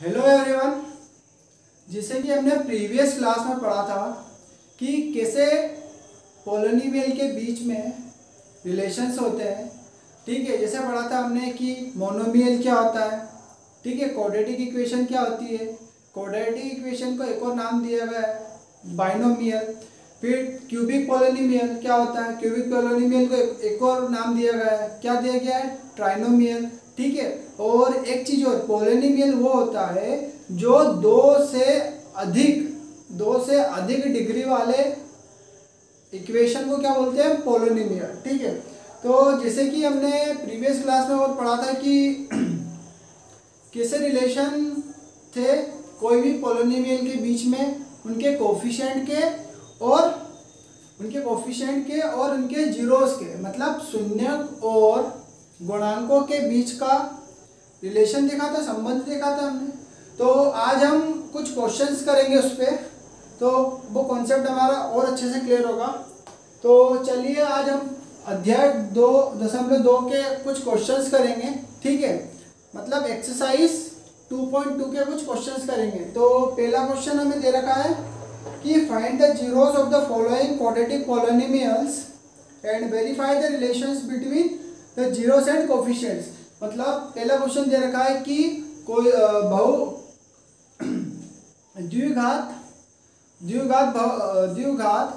Hello everyone. जैसे कि हमने प्रीवियस क्लास में पढ़ा था कि कैसे पॉलिनोमियल के बीच में रिलेशंस होते हैं। ठीक है, जैसे पढ़ा था हमने कि मोनोमियल क्या होता है, ठीक है, क्वाड्रेटिक इक्वेशन क्या होती है, क्वाड्रेटिक इक्वेशन को एक और नाम दिया गया है बाइनोमियल। फिर क्यूबिक पॉलिनोमियल क्या होता है, क्यूबिक पॉलिनोमियल को एक और नाम दिया गया है, क्या दिया गया है, ट्राइनोमियल। ठीक है, और एक चीज और, पॉलिनोमियल वो होता है जो दो से अधिक डिग्री वाले इक्वेशन को क्या बोलते हैं, पॉलिनोमियल। ठीक है, तो जैसे कि हमने प्रीवियस क्लास में और पढ़ा था कि कैसे रिलेशन थे कोई भी पॉलिनोमियल के बीच में उनके कोफिशिएंट के और उनके जीरोस के, मतलब शून्य और गुणांकों के बीच का रिलेशन देखा था, संबंध देखा था हमने। तो आज हम कुछ क्वेश्चंस करेंगे उस पर, तो वो कॉन्सेप्ट हमारा और अच्छे से क्लियर होगा। तो चलिए आज हम अध्याय 2.2 के कुछ क्वेश्चंस करेंगे। ठीक है, मतलब एक्सरसाइज 2.2 के कुछ क्वेश्चंस करेंगे। तो पहला क्वेश्चन हमें दे रखा है कि find the zeros of the following quadratic polynomials and verify the relations between the zeros and coefficients. मतलब पहला क्वेश्चन दे रखा है कि कोई द्विघात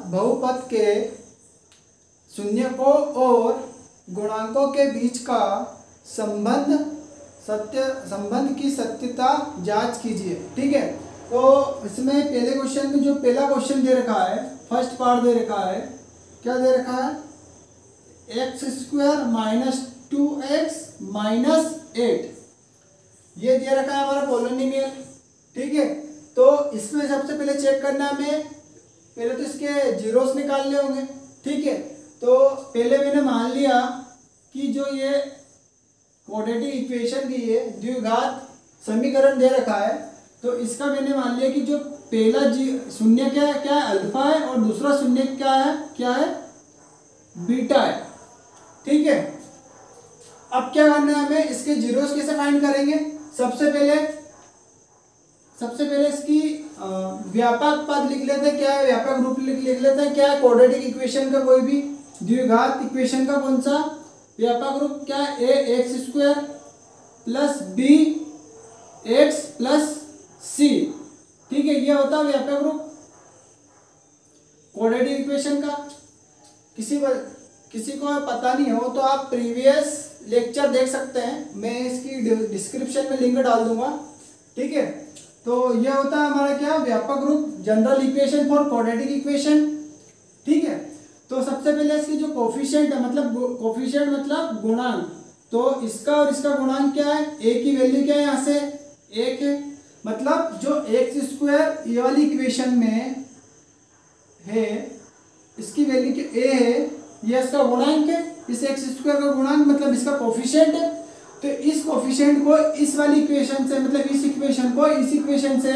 बहुपद के शून्यकों और गुणांकों के बीच का संबंध की सत्यता जांच कीजिए। ठीक है, तो इसमें पहले क्वेश्चन में जो पहला क्वेश्चन दे रखा है, फर्स्ट पार्ट दे रखा है, क्या दे रखा है, x² - 2x - 8 ये दे रखा है हमारा पॉलिनोमियल। ठीक है, तो इसमें सबसे पहले चेक करना है, पहले तो इसके जीरोस निकालने होंगे। ठीक है, तो पहले मैंने मान लिया कि जो ये क्वाड्रेटिक इक्वेशन की ये द्विघात समीकरण दे रखा है, तो इसका मैंने मान लिया कि जो पहला शून्य क्या है अल्फा है, और दूसरा शून्य क्या है बीटा है। ठीक है, अब क्या करना है हमें, इसके जीरोस कैसे फाइंड करेंगे। सबसे पहले इसकी व्यापक पद लिख लेते हैं, क्या है व्यापक रूप लिख लेते हैं, क्या है क्वाड्रेटिक इक्वेशन का, कोई भी द्विघात इक्वेशन का कौन सा व्यापक रूप, क्या है ax² + bx + c। ठीक है, ये होता है व्यापक रूप क्वाड्रेटिक इक्वेशन का। किसी को पता नहीं हो तो आप प्रीवियस लेक्चर देख सकते हैं, मैं इसकी डिस्क्रिप्शन में लिंक डाल दूंगा। ठीक है, तो यह होता है हमारा क्या, व्यापक रूप, general equation for quadratic equation. ठीक है, तो सबसे पहले इसकी जो कोफिशिएंट है, मतलब गुणांक, तो इसका और इसका गुणांक क्या है, a की वैल्यू क्या है, यहाँ से 1 है। मतलब जो x² ये वाली इक्वेशन में है, इसकी वैल्यू क्या a है, ये इसका गुणांक है, इस x² का गुणांक मतलब इसका कोफिशिएंट है। तो इस कोफिशिएंट को इस वाली इक्वेशन से, मतलब इस इक्वेशन को इस इक्वेशन से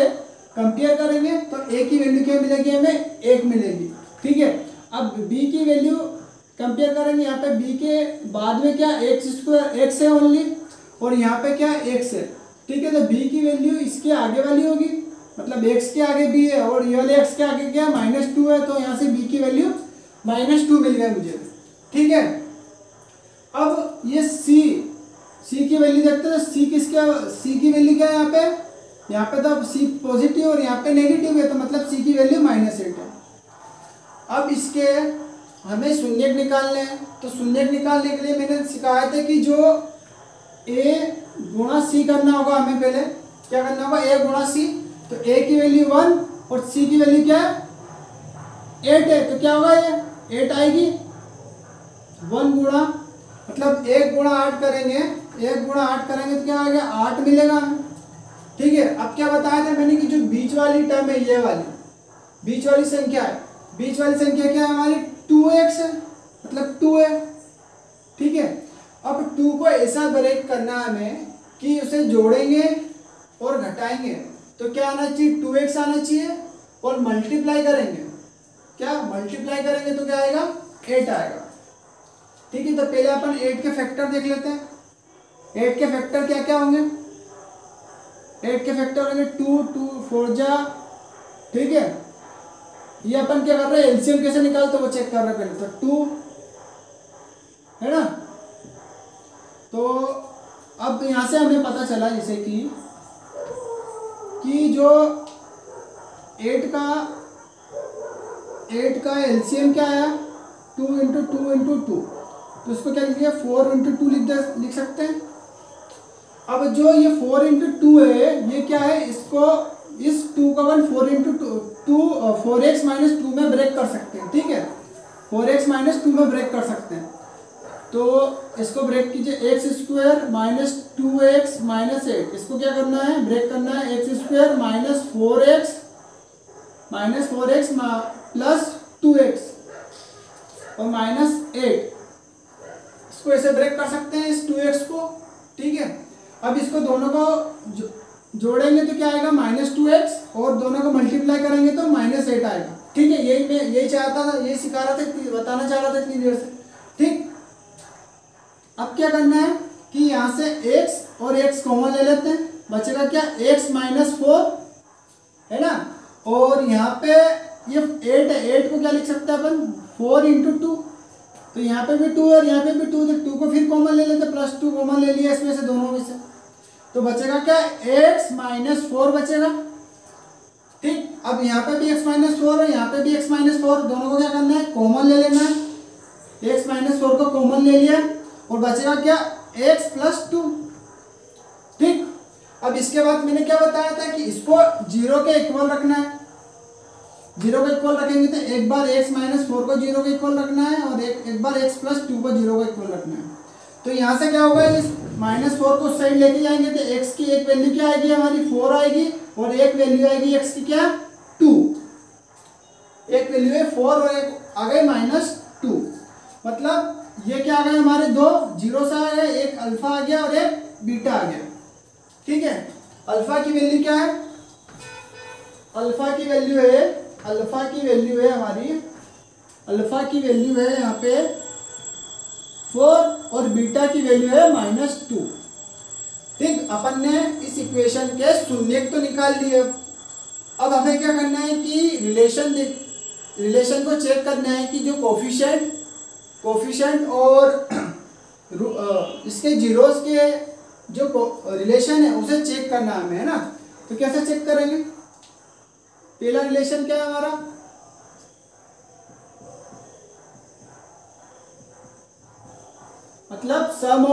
कंपेयर करेंगे तो a की वैल्यू क्या मिलेगी, हमें 1 मिलेगी। ठीक है, अब b की वैल्यू कंपेयर करेंगे, यहाँ पे b के बाद में क्या x है ओनली, और यहाँ पे क्या x है। ठीक है, तो b की वैल्यू इसके आगे वाली होगी, मतलब x के आगे b है और ये वाले x के आगे क्या -2 है, तो यहाँ से b की वैल्यू -2 मिल गया मुझे। ठीक है, अब ये c की वैल्यू देखते हैं, c की वैल्यू क्या है, यहाँ पे तो c पॉजिटिव और यहाँ पे नेगेटिव है, तो मतलब c की वैल्यू -8 है। अब इसके हमें शून्यक निकालने हैं, तो शून्यक निकालने के लिए मैंने सिखाया था कि जो a गुणा c करना होगा, हमें पहले क्या करना होगा, a गुणा c। तो a की वैल्यू 1 और c की वैल्यू क्या है 8 है, तो क्या होगा, ये 8 आएगी। 1 गुणा मतलब 1 गुणा 8 करेंगे, तो क्या आएगा, 8 मिलेगा हमें। ठीक है, अब क्या बताया था मैंने कि जो बीच वाली टर्म है, ये वाली बीच वाली संख्या क्या है हमारी 2x है, मतलब 2 है। ठीक है, अब 2 को ऐसा ब्रेक करना है हमें कि उसे जोड़ेंगे और घटाएंगे, तो क्या आना चाहिए, 2x आना चाहिए, और मल्टीप्लाई करेंगे तो क्या आएगा, 8 आएगा। ठीक है, तो पहले अपन 8 के फैक्टर देख लेते हैं। 8 के फैक्टर क्या क्या होंगे, 8 के फैक्टर होंगे 2, 2 4 जा, ठीक है। ये अपन क्या कर रहे हैं, एलसीएम कैसे निकालते वो चेक कर रहे हैं पहले। तो 2 है ना। तो अब यहाँ से हमें पता चला जैसे कि जो 8 का एलसीएम क्या आया, 2 × 2 × 2, तो इसको क्या लिख दिया 4 × 2 लिख सकते हैं। अब जो ये 4 × 2 है ये क्या है, इसको इस 2 का 1 4 × 2 4x - 2 में ब्रेक कर सकते हैं, ठीक है। 4x - 2 में ब्रेक कर सकते हैं। तो इसको ब्रेक कीजिए, x² - 2x - 8, इसको क्या करना है, ब्रेक करना है। x² - 4x प्लस 2x और -8, इसको ऐसे ब्रेक कर सकते हैं इस 2x को, ठीक है। अब इसको दोनों को जोड़ेंगे तो क्या आएगा -2x, और दोनों को मल्टीप्लाई करेंगे तो -8 आएगा, ठीक है। यही चाहता था, यही सिखा रहा था, बताना चाह रहा था इतनी देर से, ठीक। अब क्या करना है कि यहाँ से x और x कॉमन ले लेते हैं, बचेगा क्या x - 4 है ना। और यहाँ पे ये 8 है, 8 को क्या लिख सकते हैं अपन 4 × 2, तो यहाँ पे भी 2 और यहाँ पे भी 2, तो 2 को फिर कॉमन ले लेते, +2 कॉमन ले लिया इसमें से, दोनों में से, तो बचेगा क्या x - 4 बचेगा, ठीक। अब यहाँ पे भी x - 4 है, यहाँ पे भी x - 4, दोनों को क्या करना है, कॉमन ले लेना है। x - 4 को कॉमन ले लिया और बचेगा क्या x + 2, ठीक। अब इसके बाद मैंने क्या बताया था कि इसको 0 के इक्वल रखना है। 0 के इक्वल रखेंगे तो एक बार x - 4 को 0 के इक्वल रखना है और एक बार x + 2 को 0 के इक्वल रखना है। तो यहाँ से क्या होगा, इस -4 को साइड लेके जाएंगे तो x की एक वैल्यू क्या आएगी हमारी 4 आएगी, और एक वैल्यू आएगी x की क्या 2, एक वैल्यू है 4 और एक आ गई -2, मतलब ये क्या आ गए हमारे, दो जीरो आ गए, एक अल्फा आ गया और एक बीटा आ गया, ठीक है। अल्फा की वैल्यू क्या है, अल्फा की वैल्यू है हमारी, अल्फा की वैल्यू है यहाँ पे 4 और बीटा की वैल्यू है -2, ठीक। अपन ने इस इक्वेशन के शून्यक तो निकाल लिए। अब हमें क्या करना है कि रिलेशन को चेक करना है कि जो कोफिशिएंट और इसके जीरोस के जो रिलेशन है उसे चेक करना है हमें, है ना। तो कैसे चेक करेंगे, पहला रिलेशन क्या है हमारा, मतलब sum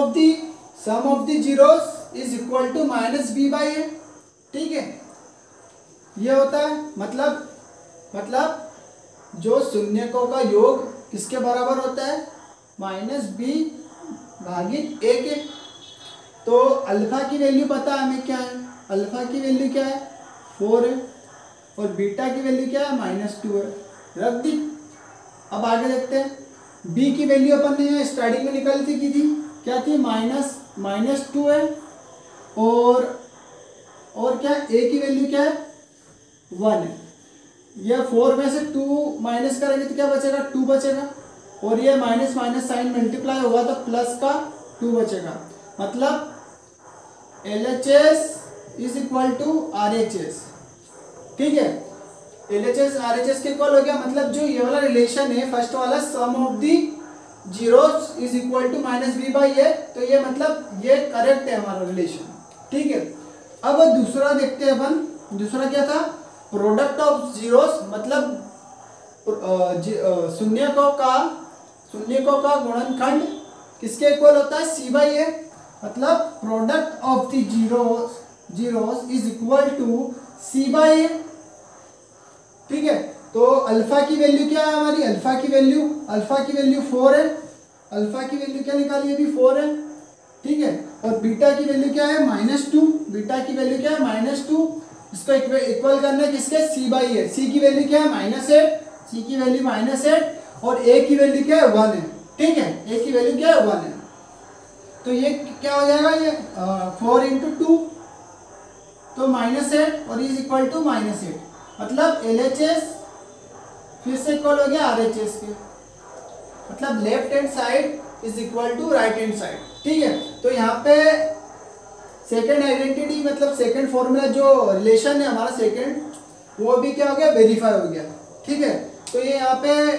of the zeros is equal to -b/a, ठीक है। ये होता है मतलब जो शून्यकों का योग किसके बराबर होता है, -b/a के। तो अल्फा की वैल्यू पता है हमें क्या है, अल्फा की वैल्यू क्या है 4 है, और बीटा की वैल्यू क्या है -2 है, रख दी। अब आगे देखते हैं, b की वैल्यू अपन ने स्टार्टिंग में निकाली थी क्या थी, -2 है, और क्या a की वैल्यू क्या है 1 है। यह 4 में से 2 माइनस करेंगे तो क्या बचेगा 2 बचेगा, और ये माइनस साइन मल्टीप्लाई होगा तो प्लस का 2 बचेगा, मतलब LHS is equal to RHS, ठीक है। LHS RHS के इक्वल हो गया, मतलब जो ये वाला रिलेशन है फर्स्ट वाला sum of the zeros is equal to -b/a, तो ये मतलब ये करेक्ट है हमारा रिलेशन, ठीक है। अब दूसरा देखते हैं अपन, दूसरा क्या था, प्रोडक्ट ऑफ जीरोस, मतलब शून्यकों का गुणनखंड किसके इक्वल होता है, c/a, मतलब product of the zeros is equal to c/a, ठीक है। तो अल्फा की वैल्यू क्या है हमारी, अल्फा की वैल्यू 4 है, अल्फा की वैल्यू क्या निकाली अभी 4 है, ठीक है। और बीटा की वैल्यू क्या है -2, बीटा की वैल्यू क्या है -2, इसको इक्वल करना है किसके, c/a, c की वैल्यू क्या है -8, c की वैल्यू -8, और a की वैल्यू क्या है 1 है, ठीक है, a की वैल्यू क्या है 1 है। तो ये क्या हो जाएगा, ये 4 × 2 तो -8 और इज इक्वल टू -8, मतलब LHS फिर से इक्वल हो गया RHS के, मतलब left hand side is equal to right hand side, ठीक है। तो यहाँ पे सेकंड आइडेंटिटी मतलब सेकंड फॉर्मूला जो रिलेशन है हमारा सेकंड, वो भी क्या हो गया, वेरीफाई हो गया। ठीक है, तो ये यहाँ पे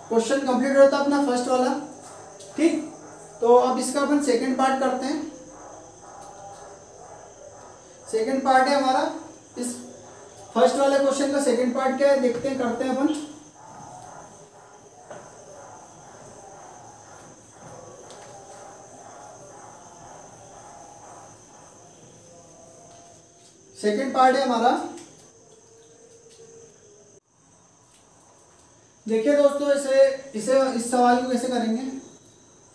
क्वेश्चन कंप्लीट होता है अपना फर्स्ट वाला। ठीक, तो अब इसका अपन सेकंड पार्ट करते हैं। सेकंड पार्ट है हमारा इस फर्स्ट वाले क्वेश्चन का सेकंड पार्ट क्या है देखते हैं, करते हैं अपन। सेकंड पार्ट है हमारा, देखिए दोस्तों, इसे इस सवाल को कैसे करेंगे।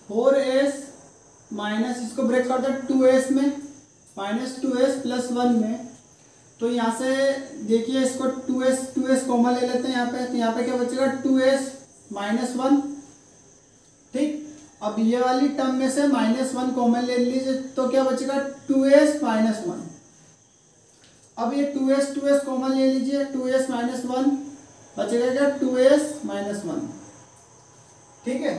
4s माइनस, इसको ब्रेक करते हैं 2s में, माइनस 2s प्लस 1 में। तो यहाँ से देखिए इसको 2s कॉमन ले लेते हैं यहाँ पे, तो यहाँ पे क्या बचेगा 2s माइनस 1। ठीक, अब ये वाली टर्म में से माइनस 1 कॉमन ले लीजिए, तो क्या बचेगा 2s माइनस 1। अब ये 2s कॉमन ले लीजिए, 2s माइनस 1 बचेगा क्या 2s माइनस 1। ठीक है,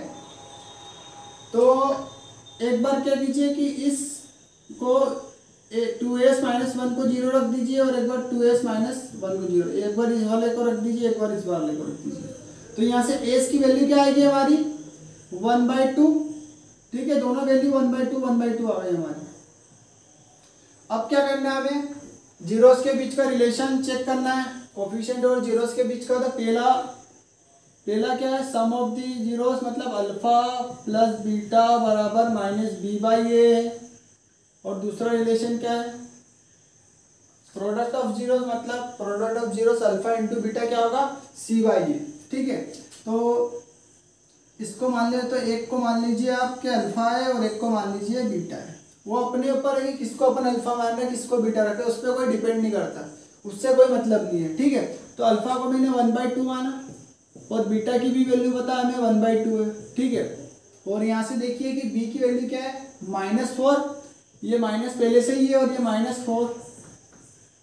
तो एक बार क्या कीजिए कि इसको 2s माइनस 1 को 0 रख दीजिए, और एक बार 2s माइनस 1 को 0, एक बार इस वाले को रख दीजिए, एक बार इस वाले को रख दीजिए। तो यहाँ से s की वैल्यू क्या आएगी हमारी 1/2। ठीक है, दोनों वैल्यू 1/2 आ गई हमारी। अब क्या करना है हमें, जीरोस के बीच का रिलेशन चेक करना है, कोफिशिएंट और जीरोस के बीच का। तो पहला क्या है, सम ऑफ दी जीरोस मतलब अल्फा प्लस बीटा बराबर माइनस b/a है। और दूसरा रिलेशन क्या है, प्रोडक्ट ऑफ जीरोस मतलब product of zeros alpha into beta क्या होगा c/a। ठीक है, तो इसको मान ले, तो एक को मान लीजिए आप क्या अल्फा है, और एक को मान लीजिए बीटा है। वो अपने ऊपर है कि किसको अपन अल्फा मान रहे हैं, किसको बीटा रखे, उस पर कोई डिपेंड नहीं करता, उससे कोई मतलब नहीं है। ठीक है, तो अल्फा को मैंने 1/2 माना, और बीटा की भी वैल्यू पता है हमें 1/2 है। ठीक है, और यहाँ से देखिए कि b की वैल्यू क्या है -4, ये माइनस पहले से ही है, और ये -4।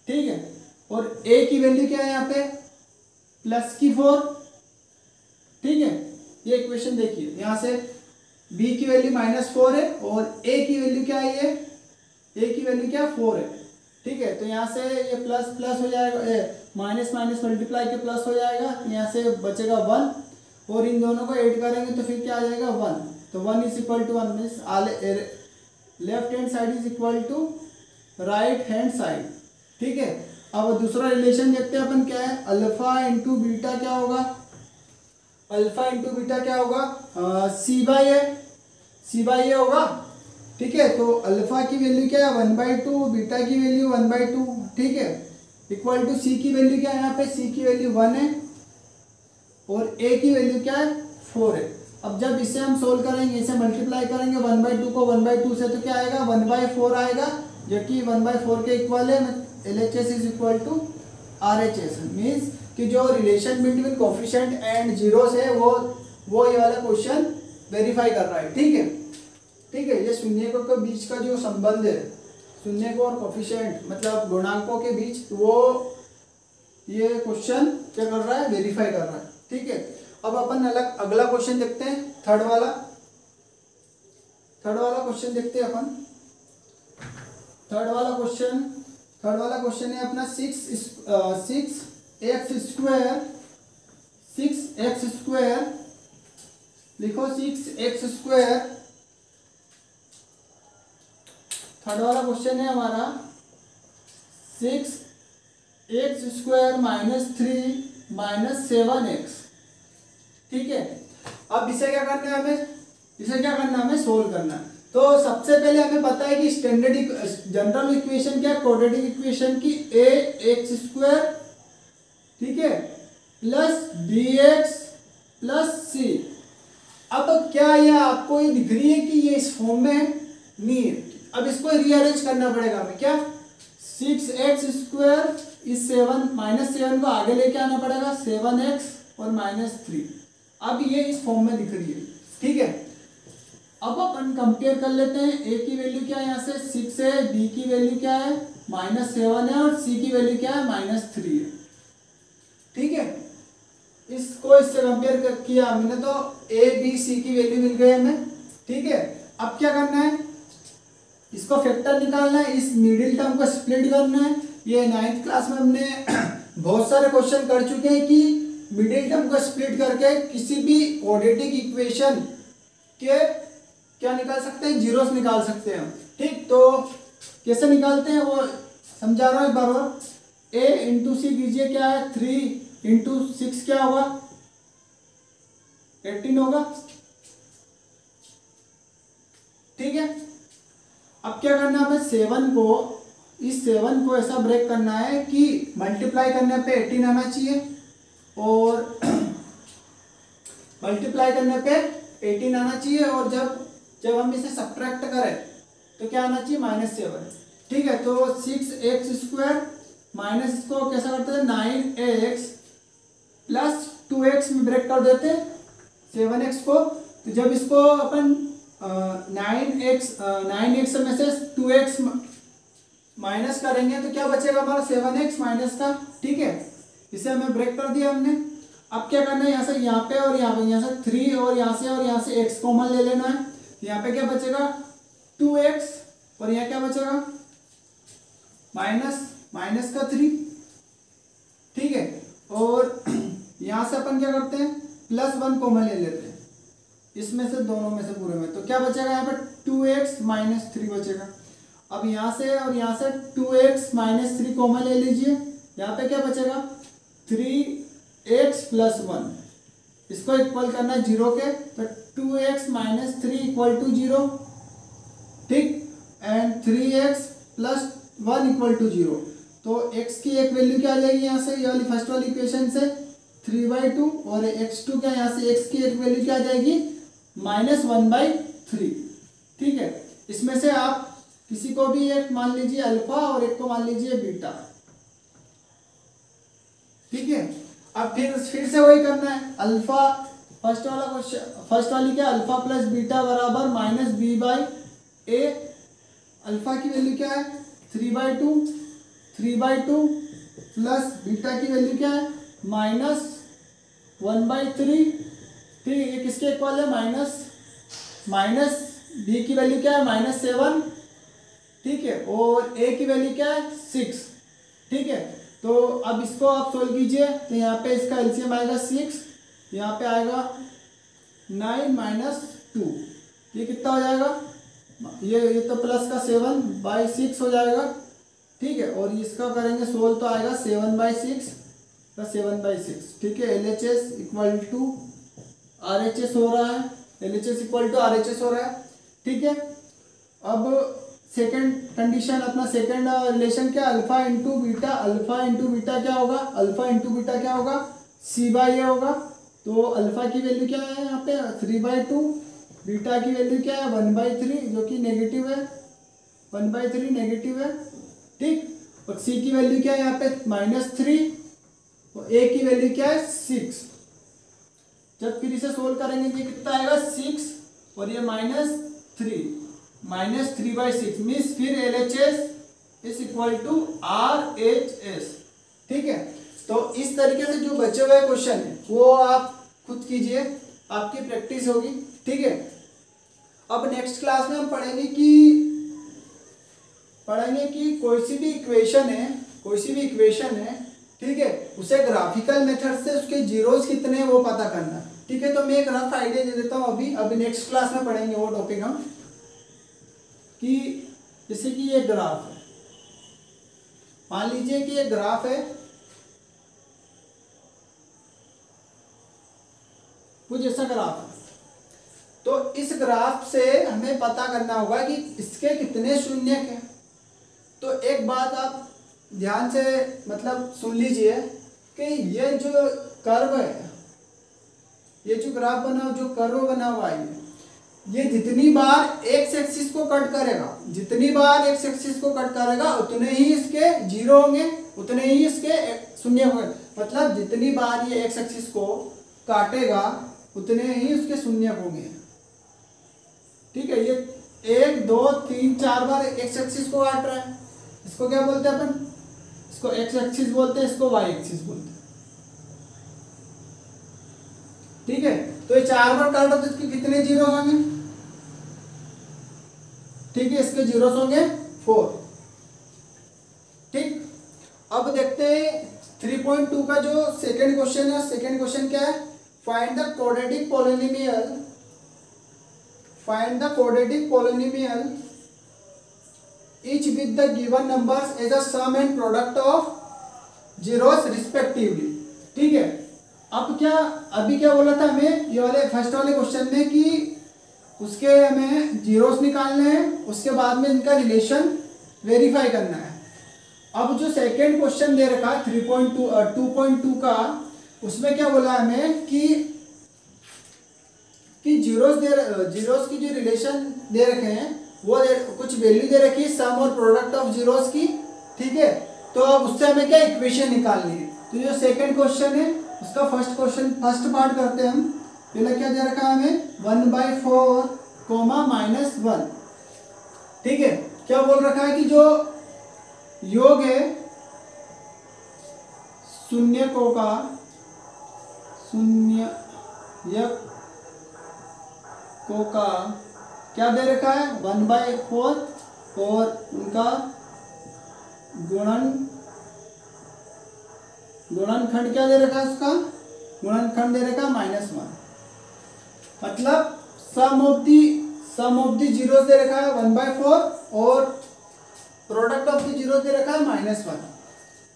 ठीक है, और a की वैल्यू क्या है यहाँ पे +4। ठीक है, ये इक्वेशन देखिए, यहाँ से b की वैल्यू -4 है, और a की वैल्यू क्या है, ये a की वैल्यू क्या 4 है। ठीक है, तो यहाँ से ये प्लस प्लस हो जाएगा, माइनस माइनस मल्टीप्लाई के प्लस हो जाएगा, यहाँ से बचेगा 1, और इन दोनों को ऐड करेंगे तो फिर क्या आ जाएगा 1। तो 1 is equal to 1 means left hand side is equal to right hand side. ठीक है, अब दूसरा रिलेशन देखते हैं अपन क्या है, अल्फा इंटू बीटा क्या होगा, अल्फा इंटू बीटा क्या होगा c/a होगा। ठीक है, तो अल्फा की वैल्यू क्या है 1/2, बीटा की वैल्यू 1/2। ठीक है, इक्वल टू c की वैल्यू क्या है, यहाँ पे c की वैल्यू 1 है, और a की वैल्यू क्या है 4 है। अब जब इसे हम सोल्व करेंगे, इसे मल्टीप्लाई करेंगे 1/2 को 1/2 से, तो क्या आएगा 1/4 आएगा, जो कि 1/4 के इक्वल है। LHS is equal to RHS, means कि जो relation between coefficient and zeros है वो ये वाला क्वेश्चन वेरीफाई कर रहा है। ठीक है, ठीक है, ये शून्यकों के बीच का जो संबंध है, शून्यकों और कोफिशिएंट मतलब गुणांकों के बीच, वो ये क्वेश्चन क्या कर रहा है, वेरीफाई कर रहा है। ठीक है, अब अपन अगला क्वेश्चन देखते हैं, थर्ड वाला क्वेश्चन देखते हैं अपन। थर्ड वाला क्वेश्चन है अपना 6x स्क्वायर, लिखो 6x²। थर्ड वाला क्वेश्चन है हमारा 6x² -3 -7x। ठीक है, अब इसे क्या करना है हमें सोल्व करना है। तो सबसे पहले हमें पता है कि स्टैंडर्ड जनरल इक्वेशन क्या है, क्वाड्रेटिक इक्वेशन की ax², ठीक है, प्लस bx प्लस c। अब क्या ये आपको ये दिख रही है कि ये इस फॉर्म में नहीं है, अब इसको रीअरेंज करना पड़ेगा हमें। क्या 6x² इस 7 को आगे लेके आना पड़ेगा, 7x और -3। अब ये इस फॉर्म में दिख रही है। ठीक है, अब अपन कंपेयर कर लेते हैं, a की वैल्यू क्या है यहाँ से 6 है, b की वैल्यू क्या है -7 है, और c की वैल्यू क्या है -3 है। ठीक है, इसको इससे कंपेयर किया हमने तो a b c की वैल्यू मिल गई हमें। ठीक है, अब क्या करना है, इसको फैक्टर निकालना है, इस मिडिल टर्म को स्प्लिट करना है। ये 9th क्लास में हमने बहुत सारे क्वेश्चन कर चुके हैं कि मिडिल टर्म को स्प्लिट करके किसी भी क्वाड्रेटिक इक्वेशन के क्या निकाल सकते हैं, जीरोस निकाल सकते हैं। ठीक, तो कैसे निकालते हैं वो समझा रहा हूँ एक बार और। a इंटू सी कीजिए, क्या है 3 इंटू 6 क्या होगा 18 होगा। ठीक है, अब क्या करना है हमें 7 को, इस 7 को ऐसा ब्रेक करना है कि मल्टीप्लाई करने पे 18 आना चाहिए और मल्टीप्लाई करने पे 18 आना चाहिए, और जब हम इसे सब्ट्रैक्ट करें तो क्या आना चाहिए -7। ठीक है, तो 6x² माइनस इसको कैसा करते हैं 9x प्लस 2x में ब्रेक कर देते हैं 7x को। तो जब इसको अपन 9x में से 2x माइनस करेंगे तो क्या बचेगा हमारा 7x माइनस का। ठीक है, इसे हमें ब्रेक कर दिया हमने। अब क्या करना है, यहाँ से यहाँ पे और यहाँ से 3 और यहाँ से x कॉमन ले लेना है। यहाँ पे क्या बचेगा 2x और यहाँ क्या बचेगा माइनस का 3। ठीक है, और यहाँ से अपन क्या करते हैं +1 कॉमन ले लेते हैं इसमें से, दोनों में से पूरे में। तो क्या बचेगा यहाँ पे 2x माइनस 3 बचेगा। अब यहाँ से और यहाँ से 2x माइनस 3 कॉमन ले लीजिए, यहाँ पे क्या बचेगा 3x प्लस 1, इसको इक्वल करना है 0 के, तो 2x माइनस 3 इक्वल टू 0। ठीक, and 3x plus 1 equal to 0। तो x की एक वैल्यू क्या आ जाएगी यहाँ से, ये वाली फर्स्ट वाली इक्वेशन से 3/2, और x2 क्या यहाँ से x की एक वैल्यू क्या आ जाएगी -1/3। ठीक है, इसमें से आप किसी को भी एक मान लीजिए अल्फा और एक को मान लीजिए बीटा। ठीक है, अब फिर से वही करना है, अल्फा फर्स्ट वाली क्या अल्फा प्लस बीटा बराबर -b/a। अल्फा की वैल्यू क्या है 3/2 प्लस बीटा की वैल्यू क्या है -1/3। ठीक है, ये किसके इक्वल है माइनस b की वैल्यू क्या है -7। ठीक है, और a की वैल्यू क्या है 6। ठीक है, तो अब इसको आप सोल्व कीजिए, तो यहाँ पे इसका एलसीएम आएगा 6, यहाँ पे आएगा 9 - 2, ये कितना हो जाएगा, ये तो प्लस का 7/6 हो जाएगा। ठीक है, और इसका करेंगे सोल्व तो आएगा 7/6 + 7/6। ठीक है, LHS इक्वल टू RHS हो रहा है, LHS इक्वल टू RHS हो रहा है। ठीक है, अब सेकंड कंडीशन, अपना सेकंड रिलेशन क्या अल्फा इंटू बीटा क्या होगा c/a होगा। तो अल्फा की वैल्यू क्या है यहाँ पे 3/2, बीटा की वैल्यू क्या है 1/3 जो कि नेगेटिव है, 1/3 नेगेटिव है। ठीक, और c की वैल्यू क्या है यहाँ पे -3 और a की वैल्यू क्या है 6। जब फिर इसे सोल्व करेंगे तो कितना आएगा 6 और ये -3/6 मीन्स फिर LHS is equal to RHS। ठीक है, तो इस तरीके से जो बचे हुए क्वेश्चन है वो आप खुद कीजिए, आपकी प्रैक्टिस होगी। ठीक है, अब नेक्स्ट क्लास में हम पढ़ेंगे कि कोई सी भी इक्वेशन है, ठीक है, उसे ग्राफिकल मेथड से उसके जीरोस कितने हैं वो पता करना। ठीक है, तो मैं एक रफ आइडिया दे देता हूँ, अभी नेक्स्ट क्लास में पढ़ेंगे वो टॉपिक हम, कि जैसे कि ये ग्राफ है, मान लीजिए कि ये ग्राफ है कुछ ऐसा ग्राफ है, तो इस ग्राफ से हमें पता करना होगा कि इसके कितने शून्यक हैं। तो एक बात आप ध्यान से मतलब सुन लीजिए कि ये जो कर्व है, ये जो ग्राफ बना, जो कर्व बना हुआ है, ये जितनी बार एक्स एक्सिस को कट करेगा उतने ही इसके जीरो होंगे, उतने ही इसके शून्य होंगे। मतलब जितनी बार ये एक्स एक्सिस को काटेगा उतने ही उसके शून्य होंगे। ठीक है, ये 1 2 3 4 बार एक्स एक्सिस को काट रहा है, इसको क्या बोलते हैं अपन, इसको एक्स एक्सिस बोलते हैं, इसको वाई एक्सिस बोलते हैं। ठीक है, तो ये 4 बार काटा तो इसके कितने जीरो होंगे। ठीक है, इसके जीरोस होंगे 4। ठीक, अब देखते हैं 3.2 का जो सेकंड क्वेश्चन है। सेकंड क्वेश्चन क्या है? Find the quadratic polynomial, find the quadratic polynomial each with the given numbers as a sum and product of zeros respectively। ठीक है, अब क्या, अभी क्या बोला था हमें ये वाले फर्स्ट वाले क्वेश्चन में कि उसके हमें जीरोस निकालने हैं, उसके बाद में इनका रिलेशन वेरीफाई करना है। अब जो सेकेंड क्वेश्चन दे रखा है 2.2 का, उसमें क्या बोला हमें कि जीरोस की जो रिलेशन दे रखे हैं वो कुछ वैल्यू दे रखी है सम और प्रोडक्ट ऑफ जीरोस की। ठीक है, तो अब उससे हमें क्या इक्वेशन निकालनी है। तो जो सेकंड क्वेश्चन है उसका फर्स्ट पार्ट करते हैं हम। पहले क्या दे रखा है हमें 1/4 -1। ठीक है, क्या बोल रखा है कि जो योग है शून्यकों का, शून्यकों का क्या दे रखा है 1/4 और उनका गुणनखंड क्या दे रखा है, उसका गुणनखंड दे रखा है -1। मतलब सम ऑफ दी जीरोस दे रखा है 1/4 और प्रोडक्ट ऑफ दी जीरोस दे रखा है -1।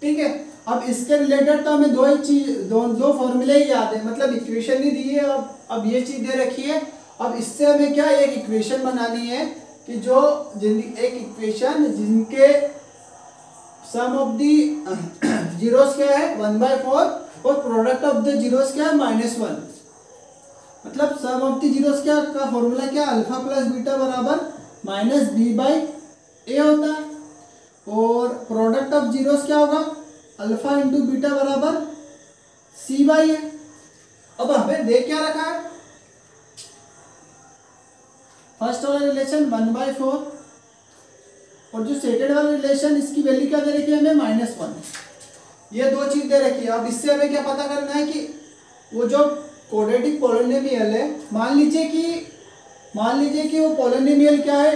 ठीक है, अब इसके रिलेटेड तो हमें दो फॉर्मूले ही याद है, मतलब इक्वेशन नहीं दी है। अब ये चीज दे रखी है। अब इससे हमें क्या एक इक्वेशन बनानी है कि एक इक्वेशन जिनके सम ऑफ दी जीरोस क्या है 1/4 और प्रोडक्ट ऑफ द जीरोस क्या है -1। मतलब सम ऑफ द जीरोस क्या का फॉर्मूला क्या, अल्फा प्लस बीटा बराबर -b/a होता है, और प्रोडक्ट ऑफ जीरोस क्या होगा, अल्फा इंटू बीटा बराबर c/a। अब हमें दे क्या रखा है, फर्स्ट वाला रिलेशन 1/4 और जो सेकेंड वाला रिलेशन इसकी वैल्यू क्या दे रखी है हमें -1। ये दो चीज दे रखी है। अब इससे हमें क्या पता करना है कि वो जो क्वाड्रेटिक पॉलिनोमियल है, मान लीजिए कि वो पॉलिनोमियल क्या है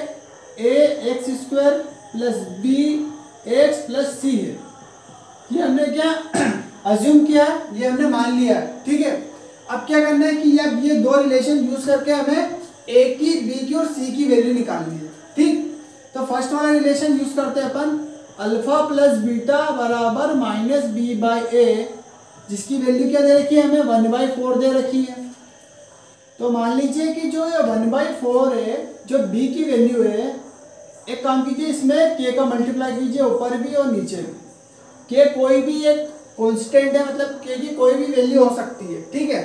ax² + bx + c है। ये हमने क्या अज्यूम किया, ये हमने मान लिया। ठीक है, अब क्या करना है कि ये दो रिलेशन यूज करके हमें a की, b की और c की वैल्यू निकालनी है। ठीक, तो फर्स्ट वाला रिलेशन यूज करते हैं अपन, अल्फा प्लस बीटा बराबर -b/a, जिसकी वैल्यू क्या दे रखी है हमें 1/4 दे रखी है। तो मान लीजिए कि जो ये 1/4 है, जो b की वैल्यू है, एक काम कीजिए इसमें k का मल्टीप्लाई कीजिए ऊपर भी और नीचे भी। k कोई भी एक कांस्टेंट है, मतलब k की कोई भी वैल्यू हो सकती है। ठीक है,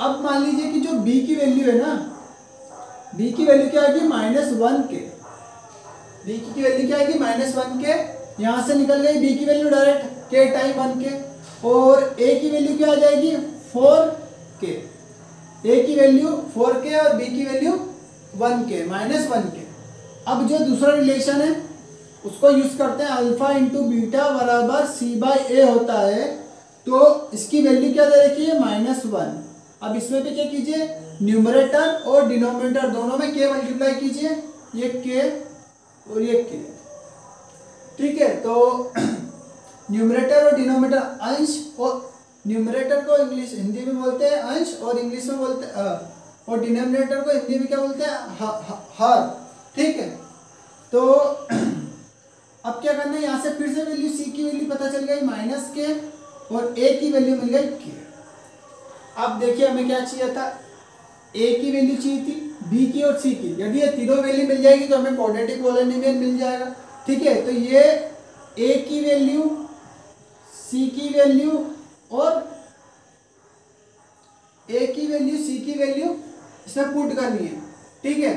अब मान लीजिए कि जो b की वैल्यू है ना, b की वैल्यू क्या आएगी -1k। b की वैल्यू क्या आएगी -1k, यहाँ से निकल गई b की value direct k time 1k, और a की वैल्यू क्या आ जाएगी 4k। a की वैल्यू 4k और b की वैल्यू 1k -1k। अब जो दूसरा रिलेशन है उसको यूज करते हैं, अल्फा इंटू बीटा बराबर c/a होता है। तो इसकी वैल्यू क्या दे रखी है -1। अब इसमें भी क्या कीजिए, न्यूमरेटर और डिनोमिनेटर दोनों में k मल्टीप्लाई कीजिए, ये k और ये k। ठीक है, तो न्यूमरेटर और डिनोमिनेटर अंश, और न्यूमरेटर को हिंदी में बोलते हैं अंश और इंग्लिश में बोलते हैं और डिनोमिनेटर को हिंदी में क्या बोलते हैं हर। ठीक है, तो अब क्या करना है, यहाँ से फिर से वैल्यू c की वैल्यू पता चल गई -k और a की वैल्यू मिल गई k। अब देखिए हमें क्या चाहिए था, a की वैल्यू चाहिए थी, b की और c की। यदि ये तीनों वैल्यू मिल जाएगी तो हमें क्वाड्रेटिक पॉलिनोमियल मिल जाएगा। ठीक है, तो ये a की वैल्यू, c की वैल्यू और a की वैल्यू, c की वैल्यू इसमें पुट करनी है। ठीक है,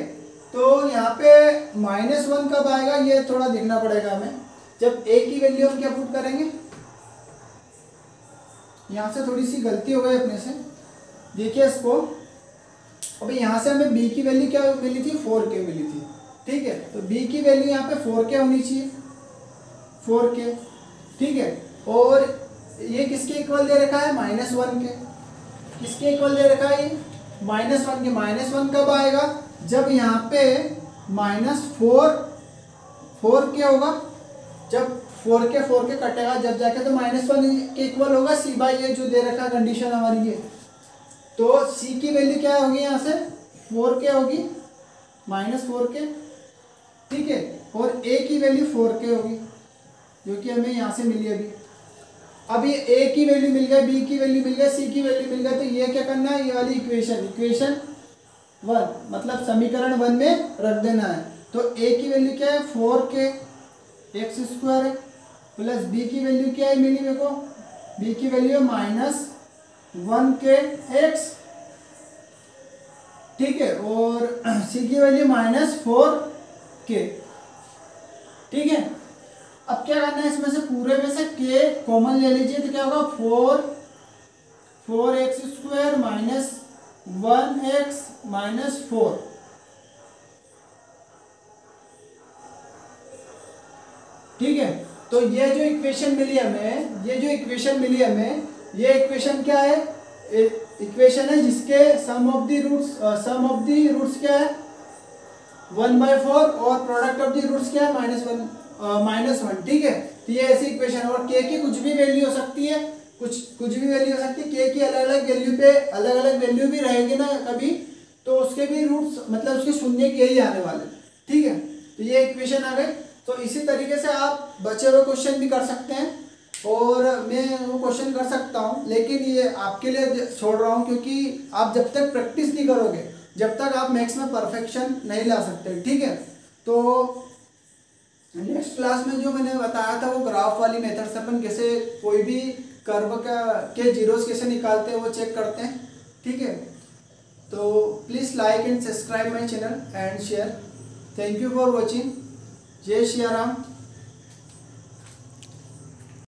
तो यहाँ पे -1 कब आएगा ये थोड़ा देखना पड़ेगा हमें। जब a की वैल्यू हम क्या पुट करेंगे, यहाँ से थोड़ी सी गलती हो गई अपने से, देखिए इसको। अभी यहाँ से हमें b की वैल्यू क्या मिली थी 4k मिली थी। ठीक है, तो b की वैल्यू यहाँ पे 4k होनी चाहिए, 4k। ठीक है, और ये किसके इक्वल दे रखा है -1 के, किसके इक्वल दे रखा है ये -1 के। -1 कब आएगा, जब यहाँ पे -4 के होगा, जब 4 के कटेगा जब जाके तो -1 के इक्वल होगा सी बाई ये जो दे रखा कंडीशन हमारी ये। तो सी की वैल्यू क्या होगी यहाँ से 4 के होगी, -4 के, ठीक है, और ए की वैल्यू 4 के होगी जो कि हमें यहाँ से मिली अभी। अब ये ए की वैल्यू मिल गई, बी की वैल्यू मिल गई, सी की वैल्यू मिल गई, तो ये क्या करना है, ये वाली इक्वेशन 1 मतलब समीकरण 1 में रख देना है। तो ए की वैल्यू क्या है 4 के एक्स स्क्वायर है, प्लस बी की वैल्यू क्या है मिली मेरे को, बी की वैल्यू है -1 के एक्स, ठीक है, और सी की वैल्यू -4 के, ठीक है। अब क्या करना है, इसमें से पूरे में से के कॉमन ले लीजिए तो क्या होगा 4x स्क्वायर -1x -4, ठीक है। तो ये जो इक्वेशन मिली हमें, ये इक्वेशन क्या है, इक्वेशन है जिसके सम ऑफ द रूट्स क्या है 1/4 और प्रोडक्ट ऑफ द रूट्स क्या है -1, ठीक है। तो ये ऐसी इक्वेशन है, और के की कुछ भी वैल्यू हो सकती है, कुछ भी वैल्यू हो सकती है, के की अलग अलग वैल्यू पे अलग अलग वैल्यू भी रहेगी ना कभी, तो उसके भी रूट्स मतलब उसके शून्य के ही आने वाले, ठीक है। तो ये इक्वेशन आ गई। तो इसी तरीके से आप बचे हुए क्वेश्चन भी कर सकते हैं, और मैं वो क्वेश्चन कर सकता हूँ, लेकिन ये आपके लिए छोड़ रहा हूँ क्योंकि आप जब तक प्रैक्टिस नहीं करोगे जब तक आप मैथ्स में परफेक्शन नहीं ला सकते, ठीक है। तो नेक्स्ट क्लास में जो मैंने बताया था वो ग्राफ वाली मेथड से अपन कैसे कोई भी कर्व के जीरोस कैसे निकालते हैं वो चेक करते हैं, ठीक है। तो please like and subscribe my channel and share. Thank you for watching. जय श्री राम।